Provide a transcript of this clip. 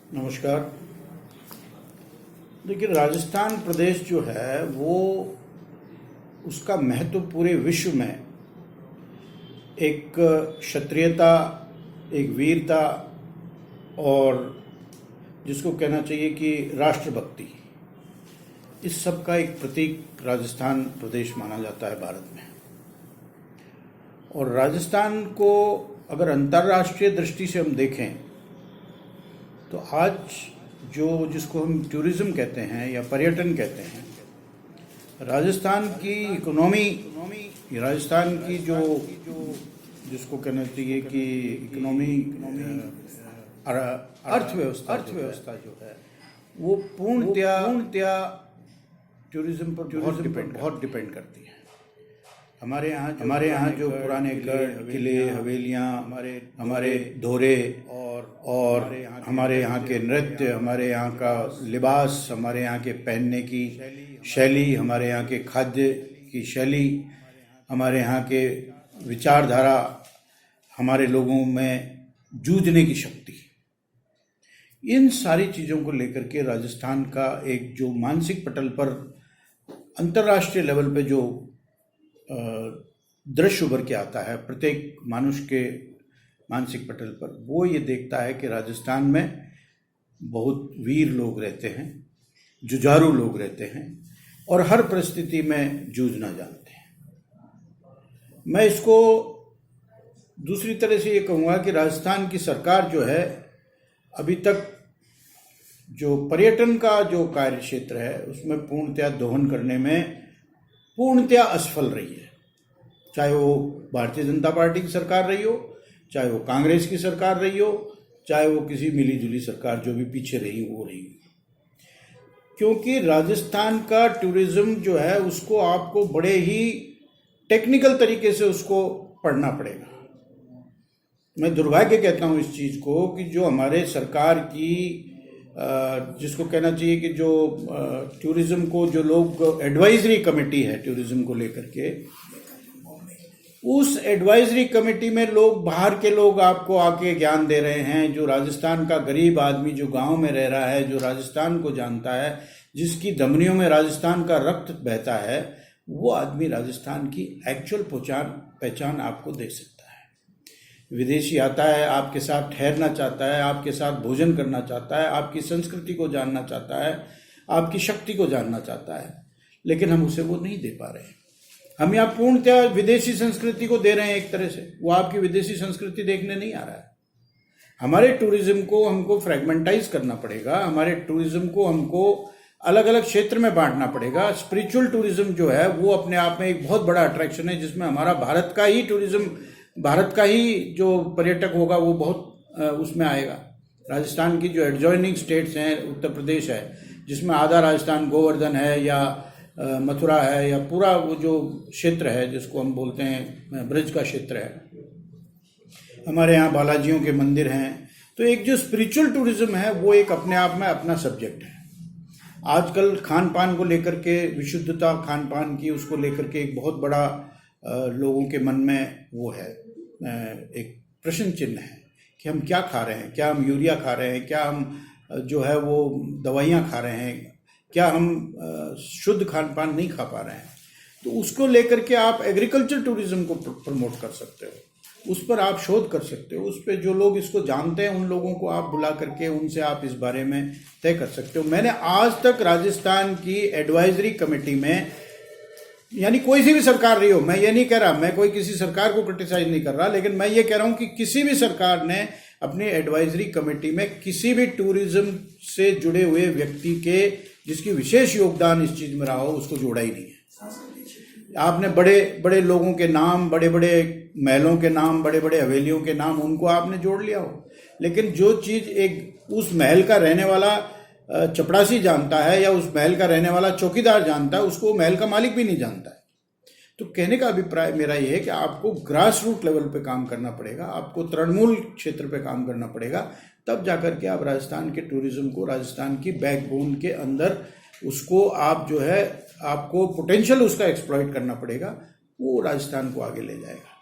नमस्कार। देखिए, राजस्थान प्रदेश जो है वो उसका महत्व पूरे विश्व में एक क्षत्रियता, एक वीरता और जिसको कहना चाहिए कि राष्ट्रभक्ति, इस सब का एक प्रतीक राजस्थान प्रदेश माना जाता है भारत में। और राजस्थान को अगर अंतर्राष्ट्रीय दृष्टि से हम देखें तो आज जिसको हम टूरिज्म कहते हैं या पर्यटन कहते हैं, राजस्थान की इकोनॉमी, राजस्थान की जो जिसको कहना चाहिए कि इकोनॉमी अर्थव्यवस्था जो है वो पूर्णतया टूरिज्म पर बहुत डिपेंड करती है। हमारे यहाँ जो पुराने गढ़, किले, हवेलियाँ, हमारे धोरे और हमारे यहाँ के नृत्य, हमारे यहाँ का लिबास, हमारे यहाँ के पहनने की शैली, हमारे यहाँ के खाद्य की शैली, हमारे यहाँ के विचारधारा, हमारे लोगों में जूझने की शक्ति, इन सारी चीज़ों को लेकर के राजस्थान का एक जो मानसिक पटल पर अंतर्राष्ट्रीय लेवल पे जो दृश्य उभर के आता है प्रत्येक मनुष्य के मानसिक पटल पर, वो ये देखता है कि राजस्थान में बहुत वीर लोग रहते हैं, जुझारू लोग रहते हैं और हर परिस्थिति में जूझना जानते हैं। मैं इसको दूसरी तरह से ये कहूँगा कि राजस्थान की सरकार जो है अभी तक जो पर्यटन का जो कार्य क्षेत्र है उसमें पूर्णतया दोहन करने में पूर्णतया असफल रही है। चाहे वो भारतीय जनता पार्टी की सरकार रही हो, चाहे वो कांग्रेस की सरकार रही हो, चाहे वो किसी मिली जुली सरकार जो भी पीछे रही वो रही, क्योंकि राजस्थान का टूरिज्म जो है उसको आपको बड़े ही टेक्निकल तरीके से उसको पढ़ना पड़ेगा। मैं दुर्भाग्य कहता हूँ इस चीज़ को कि जो हमारे सरकार की जिसको कहना चाहिए कि जो टूरिज्म को जो लोग एडवाइजरी कमेटी है टूरिज्म को लेकर के, उस एडवाइजरी कमेटी में लोग बाहर के लोग आपको आके ज्ञान दे रहे हैं। जो राजस्थान का गरीब आदमी जो गांव में रह रहा है, जो राजस्थान को जानता है, जिसकी धमनियों में राजस्थान का रक्त बहता है, वो आदमी राजस्थान की एक्चुअल पहचान आपको दे सकता है। विदेशी आता है, आपके साथ ठहरना चाहता है, आपके साथ भोजन करना चाहता है, आपकी संस्कृति को जानना चाहता है, आपकी शक्ति को जानना चाहता है, लेकिन हम उसे वो नहीं दे पा रहे हैं। हम यहाँ पूर्णतया विदेशी संस्कृति को दे रहे हैं एक तरह से, वो आपकी विदेशी संस्कृति देखने नहीं आ रहा है। हमारे टूरिज्म को हमको फ्रेगमेंटाइज करना पड़ेगा, हमारे टूरिज्म को हमको अलग अलग क्षेत्र में बांटना पड़ेगा। स्पिरिचुअल टूरिज्म जो है वो अपने आप में एक बहुत बड़ा अट्रैक्शन है, जिसमें हमारा भारत का ही टूरिज्म, भारत का ही जो पर्यटक होगा वो बहुत उसमें आएगा। राजस्थान की जो एडजॉइनिंग स्टेट्स हैं, उत्तर प्रदेश है जिसमें आधा राजस्थान गोवर्धन है या मथुरा है या पूरा वो जो क्षेत्र है जिसको हम बोलते हैं ब्रज का क्षेत्र है, हमारे यहाँ बालाजियों के मंदिर हैं। तो एक जो स्पिरिचुअल टूरिज्म है वो एक अपने आप में अपना सब्जेक्ट है। आजकल खान पान को लेकर के, विशुद्धता खान पान की, उसको लेकर के एक बहुत बड़ा लोगों के मन में वो है, एक प्रश्न चिन्ह है कि हम क्या खा रहे हैं, क्या हम यूरिया खा रहे हैं, क्या हम जो है वो दवाइयाँ खा रहे हैं, क्या हम शुद्ध खान पान नहीं खा पा रहे हैं। तो उसको लेकर के आप एग्रीकल्चर टूरिज्म को प्रमोट कर सकते हो, उस पर आप शोध कर सकते हो, उस पर जो लोग इसको जानते हैं उन लोगों को आप बुला करके उनसे आप इस बारे में तय कर सकते हो। मैंने आज तक राजस्थान की एडवाइजरी कमेटी में, यानी कोई सी भी सरकार रही हो, मैं ये नहीं कह रहा, मैं कोई किसी सरकार को क्रिटिसाइज नहीं कर रहा, लेकिन मैं ये कह रहा हूँ कि किसी भी सरकार ने अपनी एडवाइजरी कमेटी में किसी भी टूरिज्म से जुड़े हुए व्यक्ति के जिसकी विशेष योगदान इस चीज में रहा हो उसको जोड़ा ही नहीं है। आपने बड़े बड़े लोगों के नाम, बड़े बड़े महलों के नाम, बड़े बड़े हवेलियों के नाम उनको आपने जोड़ लिया हो, लेकिन जो चीज एक उस महल का रहने वाला चपड़ासी जानता है या उस महल का रहने वाला चौकीदार जानता है, उसको महल का मालिक भी नहीं जानता है। तो कहने का अभिप्राय मेरा ये है कि आपको ग्रास रूट लेवल पे काम करना पड़ेगा, आपको तृणमूल क्षेत्र पे काम करना पड़ेगा, तब जाकर के आप राजस्थान के टूरिज्म को, राजस्थान की बैकबोन के अंदर उसको आप जो है आपको पोटेंशियल उसका एक्सप्लॉइट करना पड़ेगा, वो राजस्थान को आगे ले जाएगा।